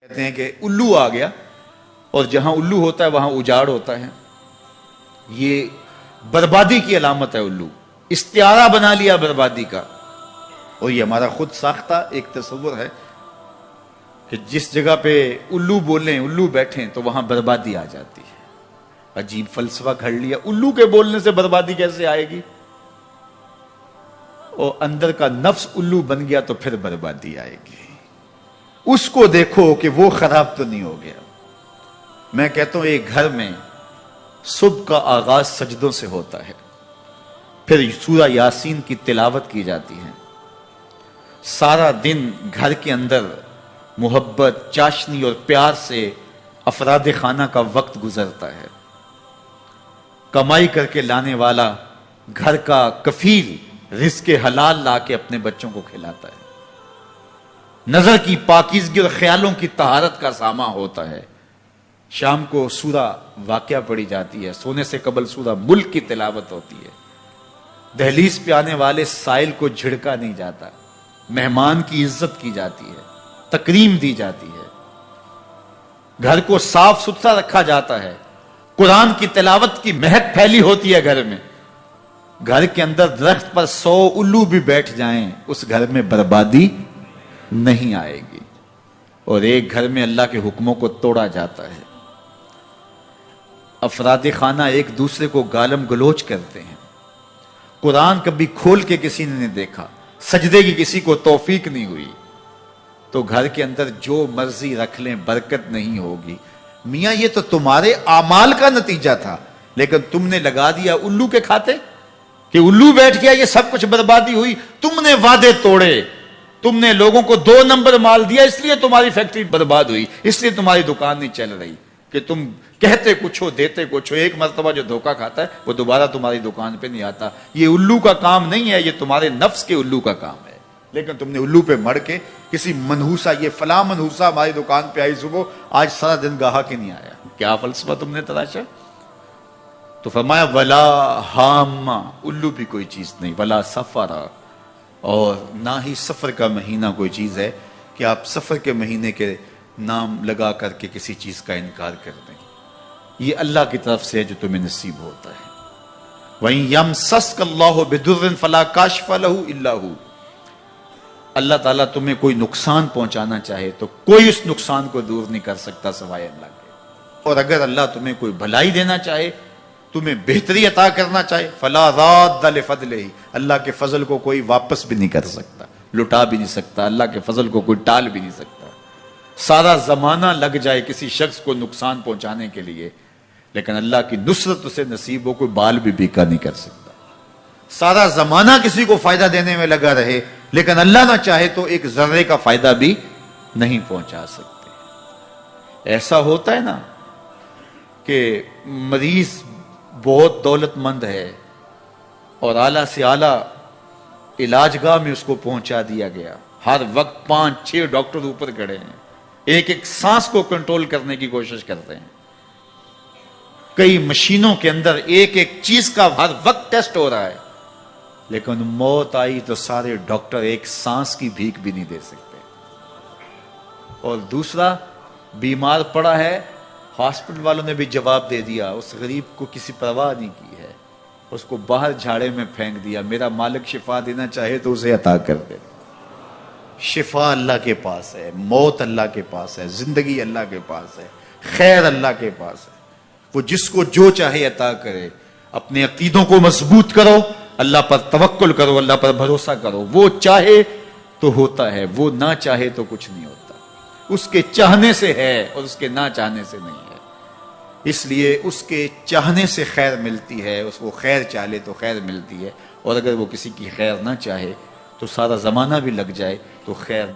کہتے ہیں کہ الو آ گیا، اور جہاں الو ہوتا ہے وہاں اجاڑ ہوتا ہے. یہ بربادی کی علامت ہے. الو استعارہ بنا لیا بربادی کا، اور یہ ہمارا خود ساختہ ایک تصور ہے کہ جس جگہ پہ الو بولیں، الو بیٹھیں تو وہاں بربادی آ جاتی ہے. عجیب فلسفہ گھڑ لیا. الو کے بولنے سے بربادی کیسے آئے گی؟ اور اندر کا نفس الو بن گیا تو پھر بربادی آئے گی. اس کو دیکھو کہ وہ خراب تو نہیں ہو گیا. میں کہتا ہوں ایک گھر میں صبح کا آغاز سجدوں سے ہوتا ہے، پھر سورہ یاسین کی تلاوت کی جاتی ہے. سارا دن گھر کے اندر محبت، چاشنی اور پیار سے افراد خانہ کا وقت گزرتا ہے. کمائی کر کے لانے والا گھر کا کفیل رزق حلال لا کے اپنے بچوں کو کھلاتا ہے. نظر کی پاکیزگی اور خیالوں کی طہارت کا ساما ہوتا ہے. شام کو سورہ واقعہ پڑھی جاتی ہے، سونے سے قبل سورہ ملک کی تلاوت ہوتی ہے. دہلیز پہ آنے والے سائل کو جھڑکا نہیں جاتا، مہمان کی عزت کی جاتی ہے، تکریم دی جاتی ہے. گھر کو صاف ستھرا رکھا جاتا ہے. قرآن کی تلاوت کی مہک پھیلی ہوتی ہے گھر میں. گھر کے اندر درخت پر 100 الو بھی بیٹھ جائیں اس گھر میں بربادی نہیں آئے گی. اور ایک گھر میں اللہ کے حکموں کو توڑا جاتا ہے. افراد خانہ ایک دوسرے کو گالم گلوچ کرتے ہیں. قرآن کبھی کھول کے کسی نے نہیں دیکھا، سجدے کی کسی کو توفیق نہیں ہوئی، تو گھر کے اندر جو مرضی رکھ لیں برکت نہیں ہوگی. میاں یہ تو تمہارے اعمال کا نتیجہ تھا، لیکن تم نے لگا دیا الو کے کھاتے کہ الو بیٹھ گیا، یہ سب کچھ بربادی ہوئی. تم نے وعدے توڑے، تم نے لوگوں کو 2 نمبر مال دیا، اس لیے تمہاری فیکٹری برباد ہوئی، اس لیے تمہاری دکان نہیں چل رہی. کہ تم کہتے کچھ ہو دیتے کچھ ہو. ایک مرتبہ جو دھوکہ کھاتا ہے وہ دوبارہ تمہاری دکان پہ نہیں آتا. یہ الو کا کام نہیں ہے، یہ تمہارے نفس کے الو کا کام ہے. لیکن تم نے الو پہ مڑ کے کسی منحوسہ، یہ فلاں منحوسہ ہماری دکان پہ آئی صبح، آج سارا دن گاہک ہی نہیں آیا. کیا فلسفہ تم نے تراشا؟ تو فرمایا ولا ہامہ، الو بھی کوئی چیز نہیں، ولا سفرا، اور نہ ہی سفر کا مہینہ کوئی چیز ہے کہ آپ سفر کے مہینے کے نام لگا کر کے کسی چیز کا انکار کر دیں. یہ اللہ کی طرف سے ہے جو تمہیں نصیب ہوتا ہے. وَإِن يَمْسَسْكَ اللَّهُ بِضُرٍّ فَلَا كَاشِفَ لَهُ إِلَّا هُوَ. اللہ تعالیٰ تمہیں کوئی نقصان پہنچانا چاہے تو کوئی اس نقصان کو دور نہیں کر سکتا سوائے اللہ کے. اور اگر اللہ تمہیں کوئی بھلائی دینا چاہے، تمہیں بہتری عطا کرنا چاہے، فَلَا رَادَّ لِفَضْلِهِ، اللہ کے فضل کو کوئی واپس بھی نہیں کر سکتا، لٹا بھی نہیں سکتا. اللہ کے فضل کو کوئی ٹال بھی نہیں سکتا. سارا زمانہ لگ جائے کسی شخص کو نقصان پہنچانے کے لیے، لیکن اللہ کی نصرت اسے نصیب ہو، کوئی بال بھی بیکا نہیں کر سکتا. سارا زمانہ کسی کو فائدہ دینے میں لگا رہے، لیکن اللہ نہ چاہے تو ایک ذرے کا فائدہ بھی نہیں پہنچا سکتے. ایسا ہوتا ہے نا کہ مریض بہت دولت مند ہے اور اعلیٰ سے اعلیٰ علاج گاہ میں اس کو پہنچا دیا گیا. ہر وقت 5-6 ڈاکٹر اوپر کھڑے ہیں، ایک ایک سانس کو کنٹرول کرنے کی کوشش کرتے ہیں. کئی مشینوں کے اندر ایک ایک چیز کا ہر وقت ٹیسٹ ہو رہا ہے، لیکن موت آئی تو سارے ڈاکٹر ایک سانس کی بھیک بھی نہیں دے سکتے. اور دوسرا بیمار پڑا ہے، ہاسپٹل والوں نے بھی جواب دے دیا، اس غریب کو کسی پرواہ نہیں کی ہے، اس کو باہر جھاڑے میں پھینک دیا. میرا مالک شفا دینا چاہے تو اسے عطا کر دے. شفا اللہ کے پاس ہے، موت اللہ کے پاس ہے، زندگی اللہ کے پاس ہے، خیر اللہ کے پاس ہے. وہ جس کو جو چاہے عطا کرے. اپنے عقیدوں کو مضبوط کرو، اللہ پر توکل کرو، اللہ پر بھروسہ کرو. وہ چاہے تو ہوتا ہے، وہ نہ چاہے تو کچھ نہیں ہوتا. اس کے چاہنے سے ہے اور اس کے نہ چاہنے سے نہیں ہے. اس لیے اس کے چاہنے سے خیر ملتی ہے، اس کو خیر چاہے تو خیر ملتی ہے. اور اگر وہ کسی کی خیر نہ چاہے تو سارا زمانہ بھی لگ جائے تو خیر